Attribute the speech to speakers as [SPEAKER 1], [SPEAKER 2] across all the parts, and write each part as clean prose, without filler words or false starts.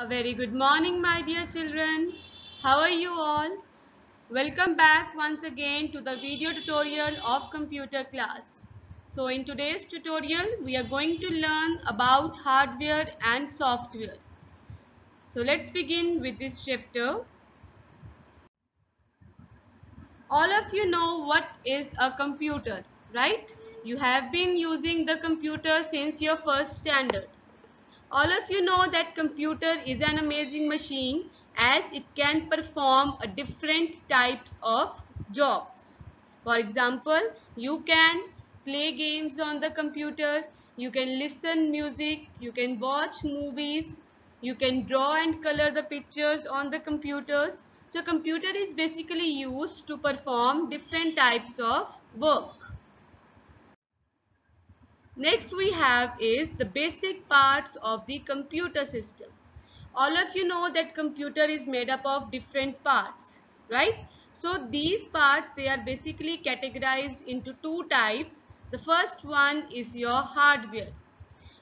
[SPEAKER 1] A very good morning, my dear children. How are you all? Welcome back once again to the video tutorial of computer class. So in today's tutorial, we are going to learn about hardware and software. So let's begin with this chapter. All of you know what is a computer, right? You have been using the computer since your first standard. All of you know that computer is an amazing machine as it can perform a different types of jobs. For example, you can play games on the computer, you can listen music, you can watch movies, you can draw and color the pictures on the computers. So computer is basically used to perform different types of work. Next we have is the basic parts of the computer system. All of you know that computer is made up of different parts, right? So these parts, they are basically categorized into two types. The first one is your hardware.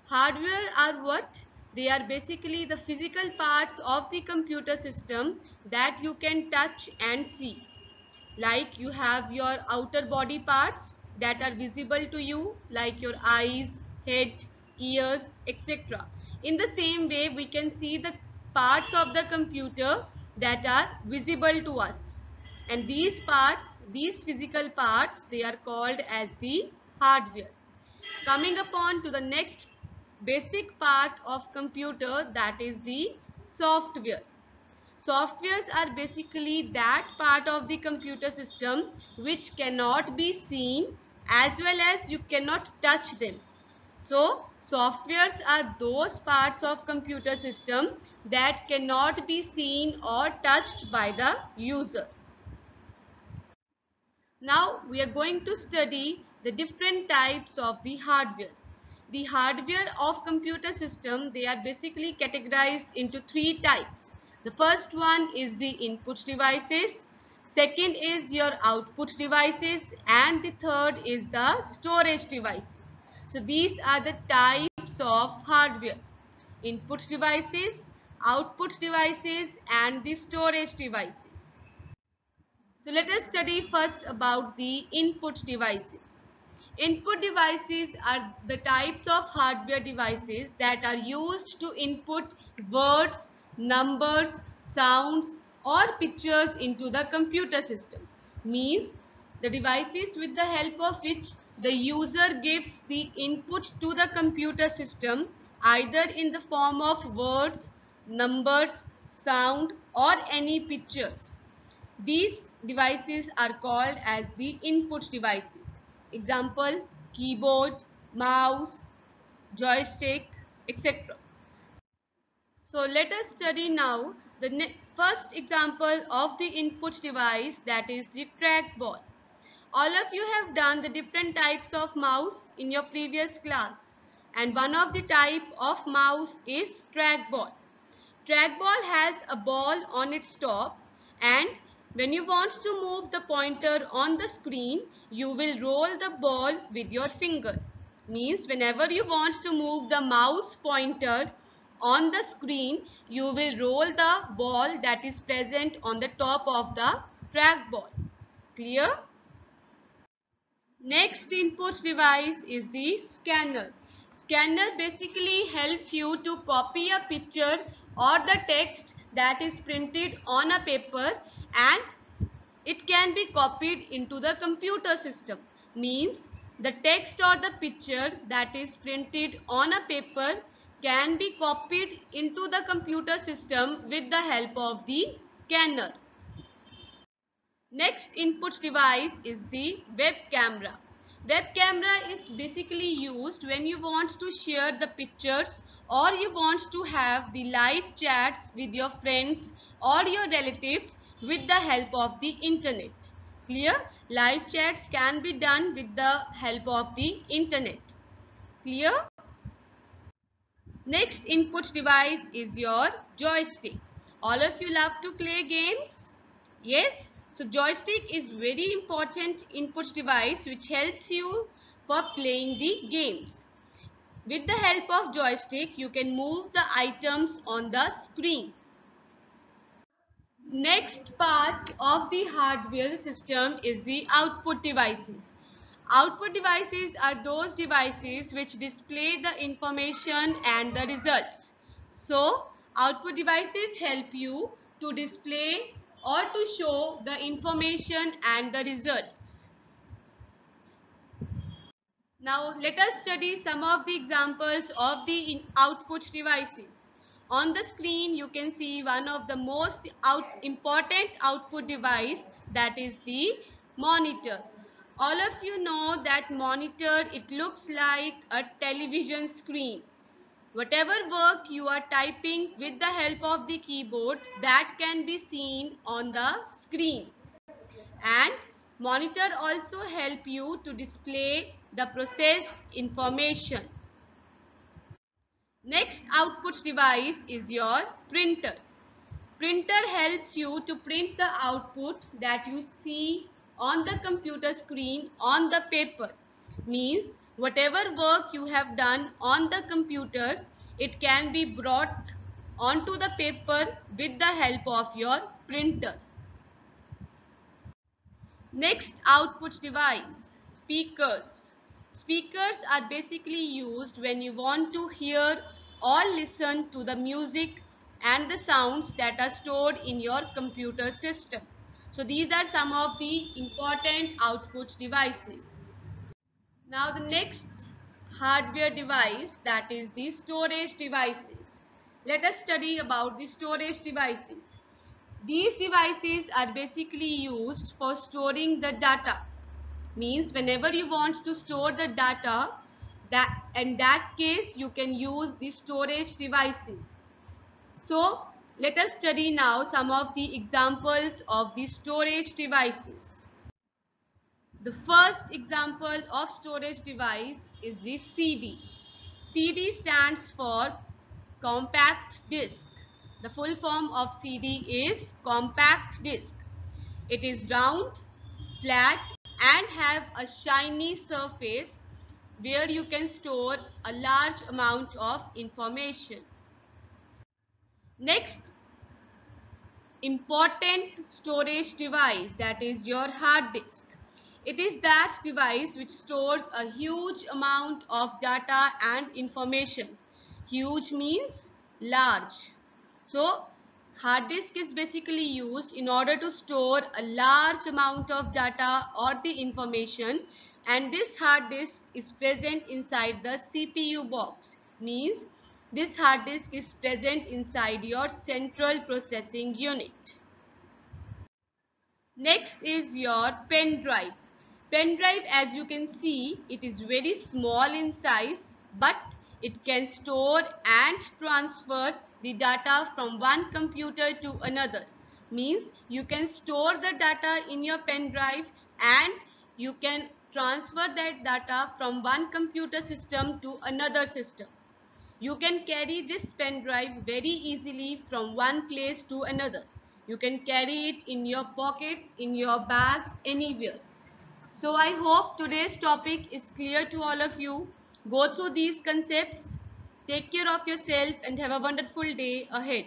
[SPEAKER 1] Hardware are what? They are basically the physical parts of the computer system that you can touch and see. Like you have your outer body parts that are visible to you, like your eyes, head, ears, etc. In the same way, we can see the parts of the computer that are visible to us, and these parts, these physical parts, they are called as the hardware. Coming upon to the next basic part of computer, that is the software. Softwares are basically that part of the computer system which cannot be seen as well as you cannot touch them. So softwares are those parts of computer system that cannot be seen or touched by the user. Now we are going to study the different types of the hardware. The hardware of computer system, they are basically categorized into three types. The first one is the input devices, second is your output devices, and the third is the storage devices. So these are the types of hardware: input devices, output devices, and the storage devices. So let us study first about the input devices. Input devices are the types of hardware devices that are used to input words, numbers, sounds or pictures into the computer system. Means the devices with the help of which the user gives the input to the computer system, either in the form of words, numbers, sound or any pictures. These devices are called as the input devices. Example: keyboard, mouse, joystick, etc. So let us study now the first example of the input device, that is the trackball. All of you have done the different types of mouse in your previous class, and one of the type of mouse is trackball. Trackball has a ball on its top, and when you want to move the pointer on the screen, you will roll the ball with your finger. Means whenever you want to move the mouse pointer on the screen, you will roll the ball that is present on the top of the trackball. Clear? Next input device is the scanner. Scanner basically helps you to copy a picture or the text that is printed on a paper, and it can be copied into the computer system. Means the text or the picture that is printed on a paper can be copied into the computer system with the help of the scanner. Next input device is the web camera. Web camera is basically used when you want to share the pictures or you want to have the live chats with your friends or your relatives with the help of the internet. Clear? Live chats can be done with the help of the internet. Clear? Next input device is your joystick. All of you love to play games? Yes? So joystick is very important input device which helps you for playing the games. With the help of joystick, you can move the items on the screen. Next part of the hardware system is the output devices. Output devices are those devices which display the information and the results. So, output devices help you to display or to show the information and the results. Now let us study some of the examples of the output devices. On the screen you can see one of the most important output device, that is the monitor. All of you know that monitor, it looks like a television screen. Whatever work you are typing with the help of the keyboard, that can be seen on the screen. And monitor also help you to display the processed information. Next output device is your printer. Printer helps you to print the output that you see on the computer screen on the paper. Means whatever work you have done on the computer, it can be brought onto the paper with the help of your printer. Next output device, speakers. Speakers are basically used when you want to hear or listen to the music and the sounds that are stored in your computer system. So these are some of the important output devices. Now the next hardware device, that is the storage devices. Let us study about the storage devices. These devices are basically used for storing the data. Means whenever you want to store the data, in that case you can use the storage devices. So let us study now some of the examples of the storage devices. The first example of storage device is the CD. CD stands for compact disc. The full form of CD is compact disc. It is round, flat and have a shiny surface where you can store a large amount of information. Next important storage device, that is your hard disk. It is that device which stores a huge amount of data and information. Huge means large. So hard disk is basically used in order to store a large amount of data or the information, and this hard disk is present inside the CPU box. Means this hard disk is present inside your central processing unit. Next is your pen drive. Pen drive, as you can see, it is very small in size, but it can store and transfer the data from one computer to another. Means you can store the data in your pen drive and you can transfer that data from one computer system to another system. You can carry this pen drive very easily from one place to another. You can carry it in your pockets, in your bags, anywhere. So I hope today's topic is clear to all of you. Go through these concepts. Take care of yourself and have a wonderful day ahead.